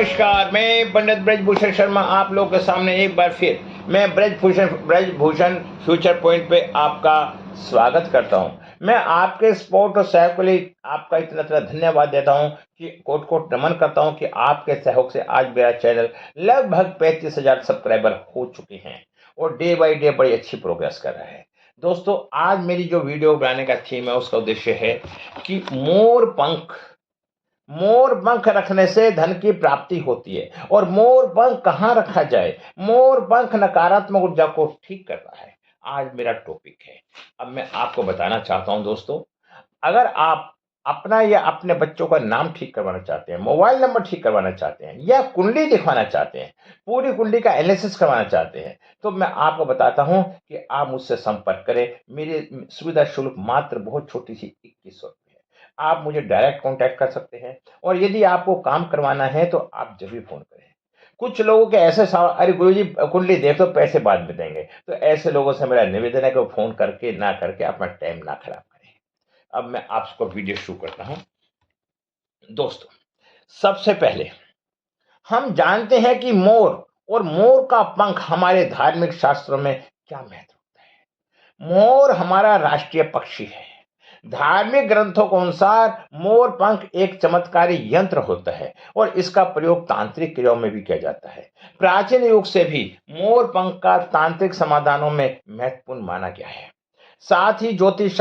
नमस्कार, मैं पंडित ब्रजभूषण शर्मा आप लोगों के सामने एक बार फिर मैं ब्रजभूषण फ्यूचर पॉइंट पे आपका स्वागत करता हूं। मैं आपके सपोर्ट और सहयोग के लिए आपका इतना इतना धन्यवाद देता हूं कि कोट कोट नमन करता हूं कि आपके सहयोग से आज मेरा चैनल लगभग 35,000 सब्सक्राइबर हो चुके हैं और डे बाई डे बड़ी अच्छी प्रोग्रेस कर रहा है। दोस्तों, आज मेरी जो वीडियो बनाने का थीम है उसका उद्देश्य है कि मोर पंख रखने से धन की प्राप्ति होती है। और मोर पंख कहाँ रखा जाए? मोर पंख नकारात्मक ऊर्जा को ठीक कर रहा है, आज मेरा टॉपिक है। अब मैं आपको बताना चाहता हूं दोस्तों, अगर आप अपना या अपने बच्चों का नाम ठीक करवाना चाहते हैं, मोबाइल नंबर ठीक करवाना चाहते हैं या कुंडली दिखवाना चाहते हैं, पूरी कुंडली का एनालिसिस करवाना चाहते हैं, तो मैं आपको बताता हूं कि आप मुझसे संपर्क करें। मेरी सुविधा शुल्क मात्र बहुत छोटी सी 2100 रुपये है। आप मुझे डायरेक्ट कांटेक्ट कर सकते हैं और यदि आपको काम करवाना है तो आप जब भी फोन करें। कुछ लोगों के ऐसे सवाल, अरे गुरुजी कुंडली देख तो पैसे बाद में देंगे, तो ऐसे लोगों से मेरा निवेदन है कि वो फोन करके ना करके अपना टाइम ना खराब करें। अब मैं आपको वीडियो शुरू करता हूं। दोस्तों, सबसे पहले हम जानते हैं कि मोर और मोर का पंख हमारे धार्मिक शास्त्रों में क्या महत्व होता है। मोर हमारा राष्ट्रीय पक्षी है। धार्मिक ग्रंथों के अनुसार मोर पंख एक चमत्कारी यंत्र होता है और इसका प्रयोग तांत्रिक क्रियाओं में भी किया जाता है। प्राचीन युग से भी मोर पंख का तांत्रिक समाधानों में महत्वपूर्ण माना गया है। साथ ही ज्योतिष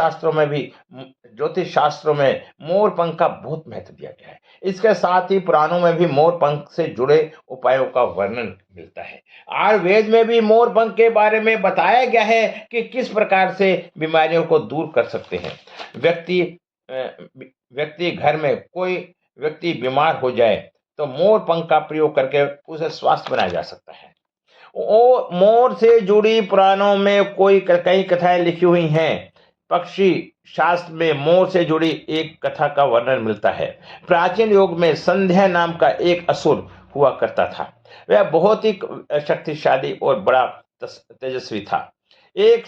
शास्त्रों में मोर पंख का बहुत महत्व दिया गया है। इसके साथ ही पुराणों में भी मोर पंख से जुड़े उपायों का वर्णन मिलता है। आयुर्वेद में भी मोर पंख के बारे में बताया गया है कि किस प्रकार से बीमारियों को दूर कर सकते हैं। व्यक्ति व्यक्ति घर में कोई व्यक्ति बीमार हो जाए तो मोर पंख का प्रयोग करके उसे स्वस्थ बनाया जा सकता है। मोर से जुड़ी पुराणों में कई कथाएं लिखी हुई हैं। पक्षी शास्त्र में मोर से जुड़ी एक कथा का वर्णन मिलता है। प्राचीन युग में संध्या नाम का एक असुर हुआ करता था। वह बहुत ही शक्तिशाली और बड़ा तेजस्वी था। एक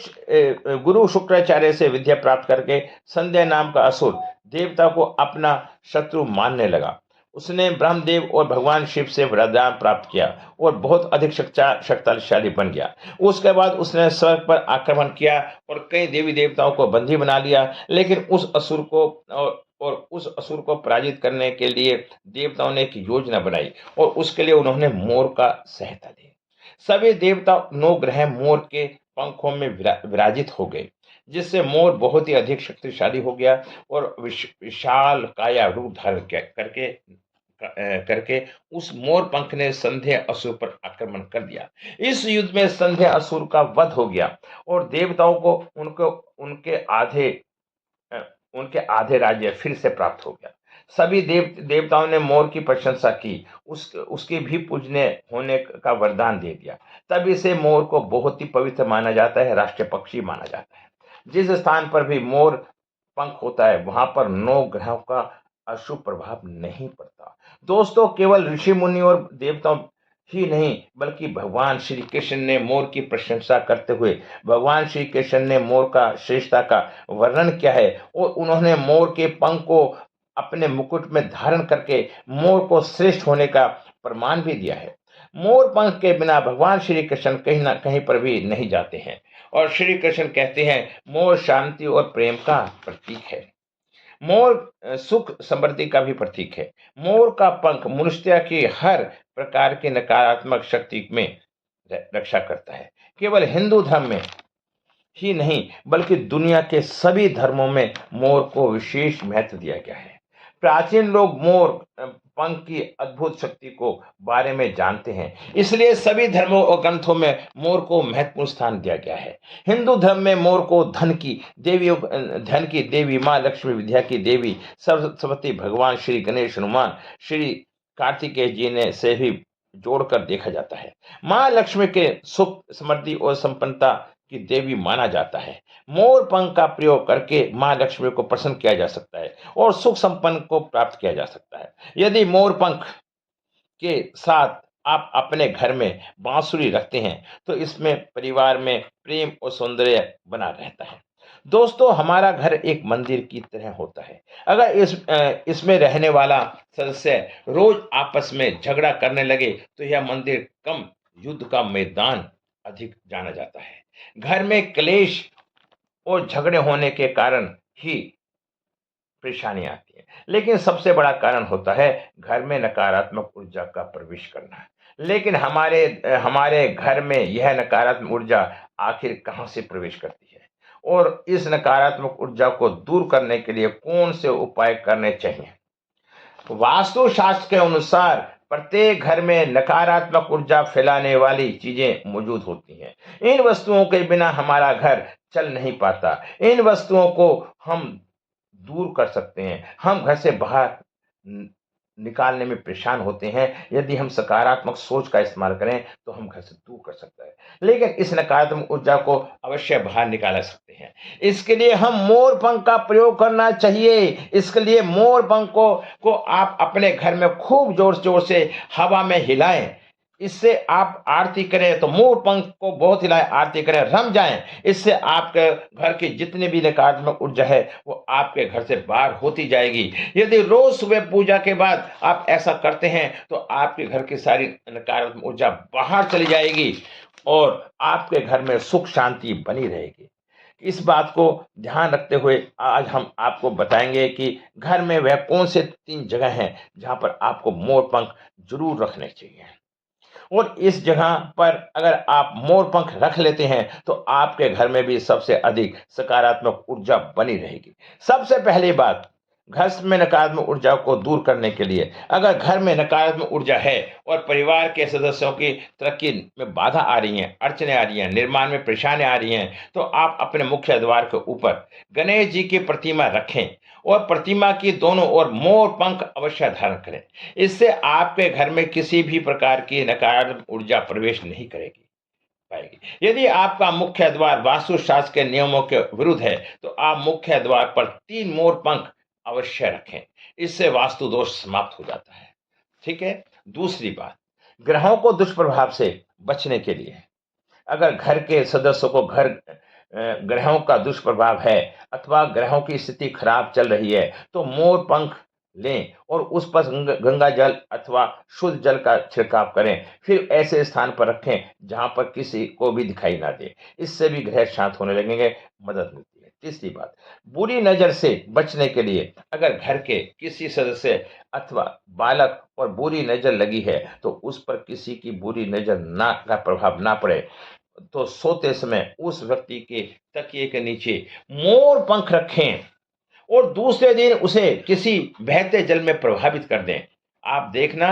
गुरु शुक्राचार्य से विद्या प्राप्त करके संध्या नाम का असुर देवता को अपना शत्रु मानने लगा। उसने ब्रह्मदेव और भगवान शिव से वरदान प्राप्त किया और बहुत अधिक शक्तिशाली बन गया। उसके बाद उसने स्वर्ग पर आक्रमण किया और कई देवी देवताओं को बंदी बना लिया। लेकिन उस असुर को पराजित करने के लिए देवताओं ने एक योजना बनाई और उसके लिए उन्होंने मोर का सहायता ली। सभी देवता 9 ग्रह मोर के पंखों में विराजित हो गए, जिससे मोर बहुत ही अधिक शक्तिशाली हो गया और विशाल काया रूप धारण करके उस मोर पंख ने संध्या असुर पर आक्रमण कर दिया। इस युद्ध में संध्या असुर का वध हो गया और देवताओं को उनके आधे उनके आधे राज्य फिर से प्राप्त हो गया। सभी देवताओं ने मोर की प्रशंसा की, उसके भी पूजने होने का वरदान दे दिया। तभी से मोर को बहुत ही पवित्र माना जाता है, राष्ट्रीय पक्षी माना जाता है। जिस स्थान पर भी मोर पंख होता है वहां पर 9 ग्रहों का अशुभ प्रभाव नहीं पड़ता। दोस्तों, केवल ऋषि मुनि और देवताओं ही नहीं बल्कि भगवान श्री कृष्ण ने मोर की प्रशंसा करते हुए भगवान श्री कृष्ण ने मोर का श्रेष्ठता का वर्णन किया है और उन्होंने मोर के पंख को अपने मुकुट में धारण करके मोर को श्रेष्ठ होने का प्रमाण भी दिया है। मोर पंख के बिना भगवान श्री कृष्ण कहीं ना कहीं पर भी नहीं जाते हैं और श्री कृष्ण कहते हैं मोर शांति और प्रेम का प्रतीक है। मोर सुख समृद्धि का भी प्रतीक है। मोर का पंख मनुष्य की हर प्रकार की नकारात्मक शक्ति में रक्षा करता है। केवल हिंदू धर्म में ही नहीं बल्कि दुनिया के सभी धर्मों में मोर को विशेष महत्व दिया गया है। प्राचीन लोग मोर पंख की अद्भुत शक्ति को बारे में जानते हैं, इसलिए सभी धर्मों और ग्रंथों में मोर को महत्वपूर्ण स्थान दिया गया है। हिंदू धर्म में मोर को धन की देवी माँ लक्ष्मी, विद्या की देवी सरस्वती, भगवान श्री गणेश, हनुमान, श्री कार्तिकेय जी ने से भी जोड़कर देखा जाता है। माँ लक्ष्मी के सुख समृद्धि और संपन्नता की देवी माना जाता है। मोर पंख का प्रयोग करके मां लक्ष्मी को प्रसन्न किया जा सकता है और सुख संपन्न को प्राप्त किया जा सकता है। यदि मोर पंख के साथ आप अपने घर में बांसुरी रखते हैं तो इसमें परिवार में प्रेम और सौंदर्य बना रहता है। दोस्तों, हमारा घर एक मंदिर की तरह होता है। अगर इसमें रहने वाला सदस्य रोज आपस में झगड़ा करने लगे, तो यह मंदिर कम, युद्ध का मैदान अधिक जाना जाता है। घर में क्लेश और झगड़े होने के कारण ही परेशानी आती है। लेकिन सबसे बड़ा कारण होता है घर में नकारात्मक ऊर्जा का प्रवेश करना। लेकिन हमारे घर में यह नकारात्मक ऊर्जा आखिर कहाँ से प्रवेश करती है? और इस नकारात्मक ऊर्जा को दूर करने के लिए कौन से उपाय करने चाहिए? वास्तु शास्त्र के अनुसार प्रत्येक घर में नकारात्मक ऊर्जा फैलाने वाली चीजें मौजूद होती हैं। इन वस्तुओं के बिना हमारा घर चल नहीं पाता। इन वस्तुओं को हम दूर कर सकते हैं। हम घर से बाहर न निकालने में परेशान होते हैं। यदि हम सकारात्मक सोच का इस्तेमाल करें, तो हम घर से दूर कर सकते हैं। लेकिन इस नकारात्मक ऊर्जा को अवश्य बाहर निकाला सकते हैं। इसके लिए हम मोर पंख का प्रयोग करना चाहिए। इसके लिए मोर पंख को आप अपने घर में खूब ज़ोर-ज़ोर से हवा में हिलाएँ। इससे आप आरती करें तो मोर पंख को बहुत हिलाएँ, आरती करें, रम जाएँ। इससे आपके घर की जितनी भी नकारात्मक ऊर्जा है, वो आपके घर से बाहर होती जाएगी। यदि रोज़ सुबह पूजा के बाद आप ऐसा करते हैं, तो आपके घर की सारी नकारात्मक ऊर्जा बाहर चली जाएगी और आपके घर में सुख शांति बनी रहेगी। इस बात को ध्यान रखते हुए आज हम आपको बताएँगे कि घर में वह कौन से 3 जगह हैं, जहाँ पर आपको मोर पंख ज़रूर रखने चाहिए। और इस जगह पर अगर आप मोर पंख रख लेते हैं, तो आपके घर में भी सबसे अधिक सकारात्मक ऊर्जा बनी रहेगी। सबसे पहली बात, घर में नकारात्मक ऊर्जा को दूर करने के लिए, अगर घर में नकारात्मक ऊर्जा है और परिवार के सदस्यों की तरक्की में बाधा आ रही है, अड़चनें आ रही हैं, निर्माण में परेशानियाँ आ रही हैं, तो आप अपने मुख्य द्वार के ऊपर गणेश जी की प्रतिमा रखें और प्रतिमा की दोनों ओर मोर पंख अवश्य धारण करें। इससे आपके घर में किसी भी प्रकार की नकारात्मक ऊर्जा प्रवेश नहीं करेगी पाएगी। यदि आपका मुख्य द्वार वास्तुशास्त्र के नियमों के विरुद्ध है, तो आप मुख्य द्वार पर 3 मोर पंख अवश्य रखें। इससे वास्तु दोष समाप्त हो जाता है। ठीक है? दूसरी बात, ग्रहों को दुष्प्रभाव से बचने के लिए अगर घर के सदस्यों को ग्रहों का दुष्प्रभाव है अथवा ग्रहों की स्थिति खराब चल रही है, तो मोर पंख लें और उस पर गंगा जल अथवा शुद्ध जल का छिड़काव करें। फिर ऐसे स्थान पर रखें जहां पर किसी को भी दिखाई ना दे। इससे भी ग्रह शांत होने लगेंगे, मदद मिलती है। तीसरी बात, बुरी नजर से बचने के लिए अगर घर के किसी सदस्य अथवा बालक और बुरी नजर लगी है, तो उस पर किसी की बुरी नजर ना का प्रभाव ना पड़े, तो सोते समय उस व्यक्ति के तकिए के नीचे मोर पंख रखें और दूसरे दिन उसे किसी बहते जल में प्रभावित कर दें। आप देखना,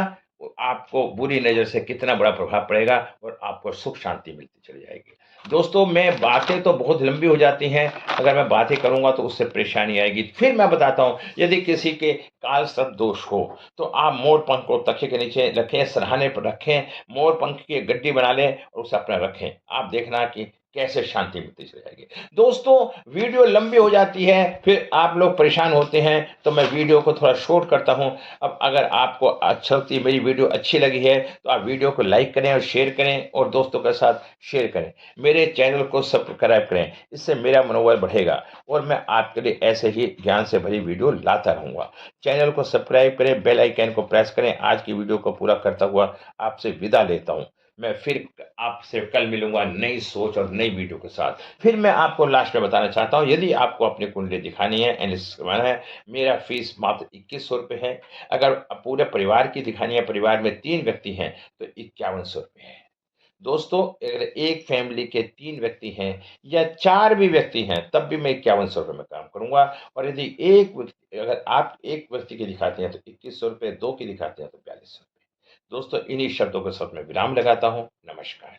आपको बुरी नज़र से कितना बड़ा प्रभाव पड़ेगा और आपको सुख शांति मिलती चली जाएगी। दोस्तों, मैं बातें तो बहुत लंबी हो जाती हैं, अगर मैं बातें करूँगा तो उससे परेशानी आएगी। फिर मैं बताता हूँ, यदि किसी के काल सर्प दोष हो, तो आप मोर पंख को तकिए के नीचे रखें, सरहाने पर रखें, मोर पंख की एक गड्डी बना लें और उसे अपना रखें। आप देखना कि कैसे शांति मिलती चली जाएगी। दोस्तों, वीडियो लंबी हो जाती है, फिर आप लोग परेशान होते हैं, तो मैं वीडियो को थोड़ा शॉर्ट करता हूँ। अब अगर आपको अच्छा लगती मेरी वीडियो अच्छी लगी है, तो आप वीडियो को लाइक करें और शेयर करें और दोस्तों के साथ शेयर करें। मेरे चैनल को सब्सक्राइब करें, इससे मेरा मनोबल बढ़ेगा और मैं आपके लिए ऐसे ही ज्ञान से भरी वीडियो लाता रहूँगा। चैनल को सब्सक्राइब करें, बेल आइकन को प्रेस करें। आज की वीडियो को पूरा करता हुआ आपसे विदा लेता हूँ। मैं फिर आपसे कल मिलूँगा नई सोच और नई वीडियो के साथ। फिर मैं आपको लास्ट में बताना चाहता हूँ, यदि आपको अपनी कुंडली दिखानी है, एनालिसिस करवाना है, मेरा फीस मात्र ₹2100 है। अगर पूरे परिवार की दिखानी है, परिवार में 3 व्यक्ति हैं, तो ₹5100 है। दोस्तों, अगर एक फैमिली के 3 व्यक्ति हैं या 4 भी व्यक्ति हैं, तब भी मैं ₹5100 में काम करूँगा और यदि अगर आप 1 व्यक्ति की दिखाते हैं, तो ₹2100, 2 की दिखाते हैं, तो ₹4200। दोस्तों, इन्हीं शब्दों के साथ मैं विराम लगाता हूँ। नमस्कार।